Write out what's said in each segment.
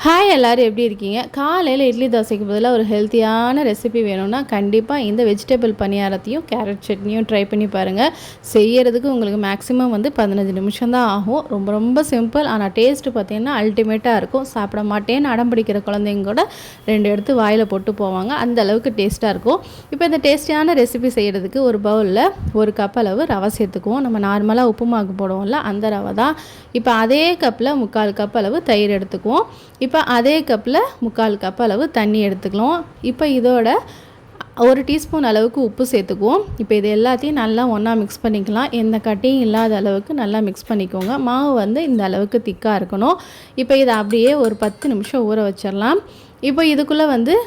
Hi எல்லோரும் எப்படி இருக்கீங்க? காலையில் இட்லி தோசைக்கு பதிலாக ஒரு ஹெல்த்தியான ரெசிபி வேணும்னா கண்டிப்பாக இந்த வெஜிடபிள் பணியாரத்தையும் கேரட் சட்னியும் ட்ரை பண்ணி பாருங்கள். செய்கிறதுக்கு உங்களுக்கு மேக்ஸிமம் 15 நிமிஷம் தான் ஆகும். ரொம்ப ரொம்ப சிம்பிள். ஆனால் டேஸ்ட்டு பார்த்திங்கன்னா அல்டிமேட்டாக இருக்கும். சாப்பிட மாட்டேன்னு அடம் பிடிக்கிற குழந்தைங்க கூட 2 எடுத்து வாயில் போட்டு போவாங்க. அந்த அளவுக்கு டேஸ்ட்டாக இருக்கும். இப்போ இந்த டேஸ்டியான ரெசிபி செய்கிறதுக்கு ஒரு பவுலில் 1 கப் அளவு ரவை சேர்த்துக்குவோம். நம்ம நார்மலாக உப்புமாவுக்கு போடுவோம்ல அந்த ரவை தான். இப்போ அதே கப்பில் 3/4 கப் அளவு தயிர் எடுத்துக்குவோம். இப்போ அதே கப்பில் 3/4 கப் அளவு தண்ணி எடுத்துக்கலாம். இப்போ இதோட 1 டீஸ்பூன் அளவுக்கு உப்பு சேர்த்துக்குவோம். இப்போ இது எல்லாத்தையும் நல்லா ஒன்றா மிக்ஸ் பண்ணிக்கலாம். எந்த கட்டியும் இல்லாத அளவுக்கு நல்லா மிக்ஸ் பண்ணிக்கோங்க. மாவு இந்த அளவுக்கு திக்காக இருக்கணும். இப்போ இதை அப்படியே ஒரு 10 நிமிஷம் ஊற வச்சிடலாம். இப்போ இதுக்குள்ளே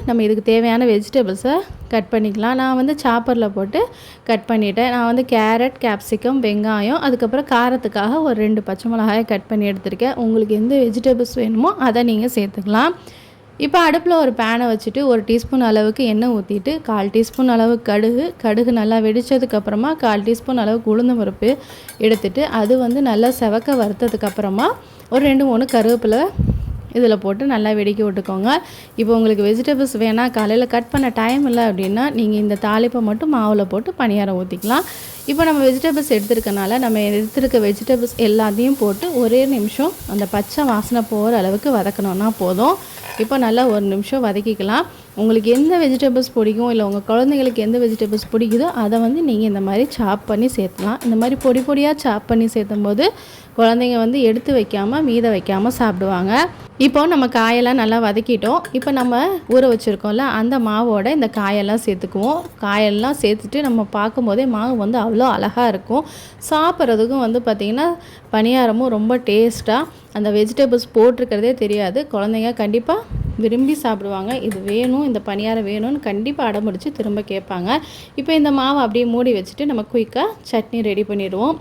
நம்ம இதுக்கு தேவையான வெஜிடபிள்ஸை கட் பண்ணிக்கலாம். நான் சாப்பரில் போட்டு கட் பண்ணிட்டேன். நான் கேரட், கேப்சிகம், வெங்காயம், அதுக்கப்புறம் காரத்துக்காக ஒரு 2 பச்சை மிளகாயை கட் பண்ணி எடுத்திருக்கேன். உங்களுக்கு எந்த வெஜிடபிள்ஸ் வேணுமோ அதை நீங்கள் சேர்த்துக்கலாம். இப்போ அடுப்பில் ஒரு பேனை வச்சுட்டு 1 டீஸ்பூன் அளவுக்கு எண்ணெய் ஊற்றிட்டு 1/4 டீஸ்பூன் அளவு கடுகு நல்லா வெடித்ததுக்கப்புறமா 1/4 டீஸ்பூன் அளவுக்கு உளுந்து பருப்பு எடுத்துகிட்டு அது நல்லா செவக்க வறுத்ததுக்கப்புறமா ஒரு 2-3 கருவேப்பிலை இதில் போட்டு நல்லா வெடிக்க விட்டுக்கோங்க. இப்போ உங்களுக்கு வெஜிடபிள்ஸ் வேணால் காலையில் கட் பண்ண டைம் இல்லை அப்படின்னா நீங்கள் இந்த தாளிப்பை மட்டும் மாவில் போட்டு பணியாரம் ஊற்றிக்கலாம். இப்போ நம்ம வெஜிடபிள்ஸ் எடுத்துருக்கனால நம்ம எடுத்துருக்க வெஜிடபிள்ஸ் எல்லாத்தையும் போட்டு ஒரே நிமிஷம் அந்த பச்சை வாசனை போகிற அளவுக்கு வதக்கணுன்னா போதும். இப்போ நல்லா 1 நிமிஷம் வதக்கிக்கலாம். உங்களுக்கு எந்த வெஜிடபிள்ஸ் பிடிக்கும் இல்லை உங்கள் குழந்தைங்களுக்கு எந்த வெஜிடபிள்ஸ் பிடிக்குதோ அதை நீங்கள் இந்த மாதிரி சாப் பண்ணி சேர்த்துலாம். இந்த மாதிரி பொடி பொடியாக சாப் பண்ணி சேர்த்தும் போது குழந்தைங்க எடுத்து வைக்காமல் மீத வைக்காமல் சாப்பிடுவாங்க. இப்போ நம்ம காயெல்லாம் நல்லா வதக்கிட்டோம். இப்போ நம்ம ஊற வச்சுருக்கோம்ல அந்த மாவோட இந்த காயெல்லாம் சேர்த்துக்குவோம். காயெல்லாம் சேர்த்துட்டு நம்ம பார்க்கும்போதே மாவு அவ்வளோ அழகாக இருக்கும். சாப்பிட்றதுக்கும் பார்த்திங்கன்னா பணியாரமும் ரொம்ப டேஸ்ட்டாக அந்த வெஜிடபிள்ஸ் போட்டிருக்கிறதே தெரியாது. குழந்தைங்க கண்டிப்பாக விரும்பி சாப்பிடுவாங்க. இது வேணும், இந்த பணியாரம் வேணும்னு கண்டிப்பாக அடம்பிடிச்சு திரும்ப கேட்பாங்க. இப்போ இந்த மாவை அப்படியே மூடி வச்சுட்டு நம்ம குயிக்காக சட்னி ரெடி பண்ணிடுவோம்.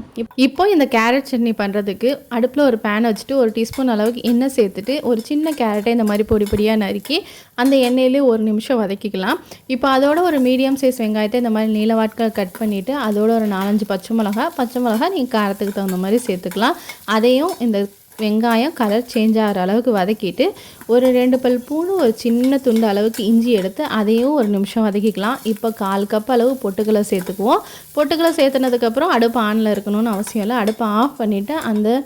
இப்போ இந்த கேரட் சட்னி பண்ணுறதுக்கு அடுப்பில் ஒரு பேன் வச்சுட்டு 1 டீஸ்பூன் அளவுக்கு எண்ணெய் சேர்த்துட்டு ஒரு சின்ன கேரட்டை இந்த மாதிரி பொடி பொடியாக நறுக்கி அந்த எண்ணெயிலே 1 நிமிஷம் வதக்கிக்கலாம். இப்போ அதோட ஒரு மீடியம் சைஸ் வெங்காயத்தை இந்த மாதிரி நீளவாட்கள் கட் பண்ணிவிட்டு அதோட ஒரு 4-5 பச்சை மிளகா நீங்கள் காரத்துக்கு தகுந்த மாதிரி சேர்த்துக்கலாம். அதையும் இந்த வெங்காயம் கலர் சேஞ்ச் ஆகிற அளவுக்கு வதக்கிட்டு ஒரு 2 பல் பூண்டு, ஒரு சின்ன துண்டு அளவுக்கு இஞ்சி எடுத்து அதையும் 1 நிமிஷம் வதக்கிக்கலாம். இப்போ 1/4 கப் அளவு பொட்டுக்கடலை சேர்த்துக்குவோம். பொட்டுக்கடலை சேர்த்துனதுக்கப்புறம் அடுப்பு ஆனில் இருக்கணும்னு அவசியம் இல்லை. அடுப்பை ஆஃப் பண்ணிவிட்டு அந்த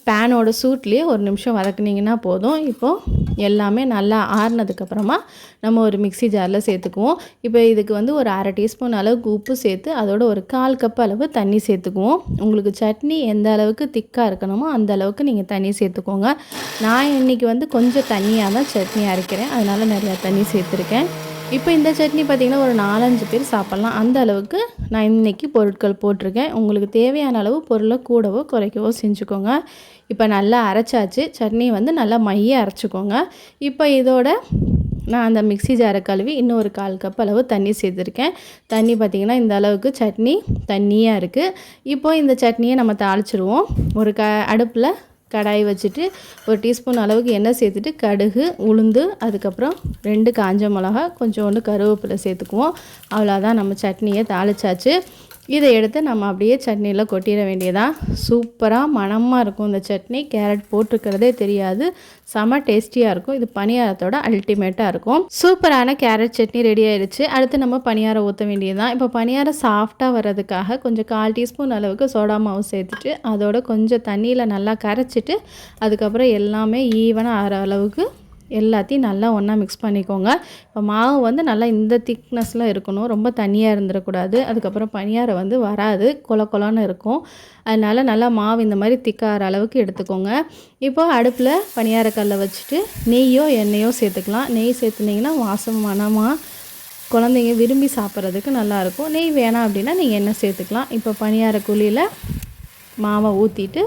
பேனோட சூட்லேயே 1 நிமிஷம் வதக்குனிங்கன்னா போதும். இப்போது எல்லாமே நல்லா ஆறுனதுக்கப்புறமா நம்ம ஒரு மிக்ஸி ஜாரில் சேர்த்துக்குவோம். இப்போ இதுக்கு ஒரு 1/2 டீஸ்பூன் அளவுக்கு உப்பு சேர்த்து அதோட ஒரு 1/4 கப் அளவு தண்ணி சேர்த்துக்குவோம். உங்களுக்கு சட்னி எந்த அளவுக்கு திக்காக இருக்கணுமோ அந்த அளவுக்கு நீங்கள் தண்ணி சேர்த்துக்கோங்க. நான் இன்றைக்கி கொஞ்சம் தண்ணியாக தான் சட்னி அரைக்கிறேன், அதனால் நிறையா தண்ணி சேர்த்துருக்கேன். இப்போ இந்த சட்னி பார்த்திங்கன்னா ஒரு 4-5 பேர் சாப்பிட்லாம். அந்த அளவுக்கு நான் இன்றைக்கி பொருட்கள் போட்டிருக்கேன். உங்களுக்கு தேவையான அளவு பொருளை கூடவோ குறைக்கவோ செஞ்சுக்கோங்க. இப்போ நல்லா அரைச்சாச்சு. சட்னி நல்லா மைய அரைச்சிக்கோங்க. இப்போ இதோட நான் அந்த மிக்ஸி ஜாரை கழுவி இன்னும் ஒரு 1/4 கப் அளவு தண்ணி சேர்த்துருக்கேன். தண்ணி பார்த்திங்கன்னா இந்த அளவுக்கு சட்னி தண்ணியாக இருக்குது. இப்போ இந்த சட்னியை நம்ம தாளிச்சிடுவோம். ஒரு அடுப்பில் கடாய் வச்சுட்டு 1 டீஸ்பூன் அளவுக்கு எண்ணெய் சேர்த்துட்டு கடுகு, உளுந்து, அதுக்கப்புறம் 2 காஞ்ச மிளகா, கொஞ்சோண்டு கருவேப்பிலை சேர்த்துக்குவோம். அவ்வளோதான், நம்ம சட்னியை தாளிச்சாச்சு. இதை எடுத்து நம்ம அப்படியே சட்னியில் கொட்டிட வேண்டியதான். சூப்பராக மணமாக இருக்கும் இந்த சட்னி. கேரட் போட்டிருக்கிறதே தெரியாது. செம டேஸ்டியாக இருக்கும். இது பணியாரத்தோட அல்டிமேட்டாக இருக்கும். சூப்பரான கேரட் சட்னி ரெடி ஆயிடுச்சு. அடுத்து நம்ம பணியாரம் ஊற்ற வேண்டியதுதான். இப்போ பணியாரம் சாஃப்டாக வர்றதுக்காக கொஞ்சம் 1/4 டீஸ்பூன் அளவுக்கு சோடா மாவு சேர்த்துட்டு அதோட கொஞ்சம் தண்ணியில் நல்லா கரைச்சிட்டு அதுக்கப்புறம் எல்லாமே ஈவனாக ஆகிற அளவுக்கு எல்லாத்தையும் நல்லா ஒன்றா மிக்ஸ் பண்ணிக்கோங்க. இப்போ மாவு நல்லா இந்த திக்னஸில் இருக்கணும், ரொம்ப தண்ணியாக இருந்துடக்கூடாது. அதுக்கப்புறம் பணியாரம் வராது, கொல கொலன்னு இருக்கும். அதனால் நல்லா மாவு இந்த மாதிரி திக்காகிற அளவுக்கு எடுத்துக்கோங்க. இப்போ அடுப்பில் பணியாரக்கல்லை வச்சுட்டு நெய்யோ எண்ணெயோ சேர்த்துக்கலாம். நெய் சேர்த்துனிங்கன்னா வாசம் மணமாக குழந்தைங்க விரும்பி சாப்பிட்றதுக்கு நல்லாயிருக்கும். நெய் வேணாம் அப்படின்னா நீங்கள் எண்ணெய் சேர்த்துக்கலாம். இப்போ பணியார குழியில் மாவை ஊற்றிட்டு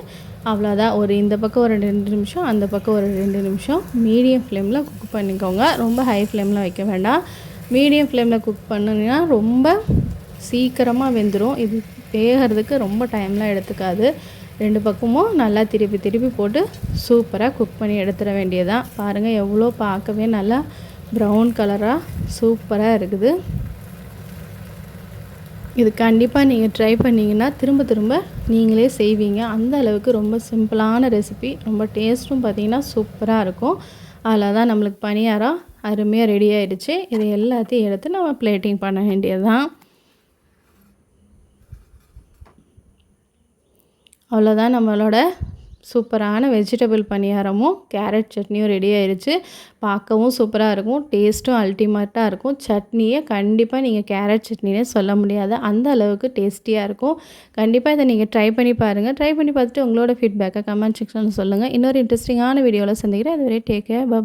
அவ்வளோதான். இந்த பக்கம் ஒரு 2 நிமிஷம், அந்த பக்கம் ஒரு 2 நிமிஷம் மீடியம் ஃப்ளேமில் குக் பண்ணிக்கோங்க. ரொம்ப ஹை ஃப்ளேமில் வைக்க வேண்டாம். மீடியம் ஃப்ளேமில் குக் பண்ணிங்கன்னா ரொம்ப சீக்கிரமாக வெந்துடும். இது வேகிறதுக்கு ரொம்ப டைம்லாம் எடுத்துக்காது. 2 பக்கமும் நல்லா திருப்பி போட்டு சூப்பராக குக் பண்ணி எடுத்துட வேண்டியதான். பாருங்கள், எவ்வளோ பார்க்கவே நல்லா ப்ரௌன் கலராக சூப்பராக இருக்குது. இது கண்டிப்பாக நீங்கள் ட்ரை பண்ணிங்கன்னா திரும்ப நீங்களே செய்வீங்க. அந்த அளவுக்கு ரொம்ப சிம்பிளான ரெசிபி. ரொம்ப டேஸ்ட்டும் பார்த்திங்கன்னா சூப்பராக இருக்கும். அவ்வளோதான் நம்மளுக்கு பணியாரம் அருமையாக ரெடி ஆயிடுச்சு. இது எல்லாத்தையும் எடுத்து நம்ம பிளேட்டிங் பண்ண வேண்டியது தான். அவ்வளோதான் நம்மளோட சூப்பரான வெஜிடபிள் பணியாரமும் கேரட் சட்னியும் ரெடி ஆயிடுச்சு. பார்க்கவும் சூப்பராக இருக்கும், டேஸ்ட்டும் அல்டிமேட்டாக இருக்கும். சட்னியை கண்டிப்பாக நீங்கள் கேரட் சட்னினே சொல்ல முடியாது, அந்த அளவுக்கு டேஸ்டியாக இருக்கும். கண்டிப்பாக இதை நீங்கள் ட்ரை பண்ணி பாருங்கள். ட்ரை பண்ணி பார்த்துட்டு உங்களோட ஃபீட்பேக்கை கமெண்ட் செக்ஷனில் சொல்லுங்கள். இன்னொரு இன்ட்ரெஸ்டிங்கான வீடியோவில் சந்திக்கிறேன். அதுவரை டேக் கேர், பை.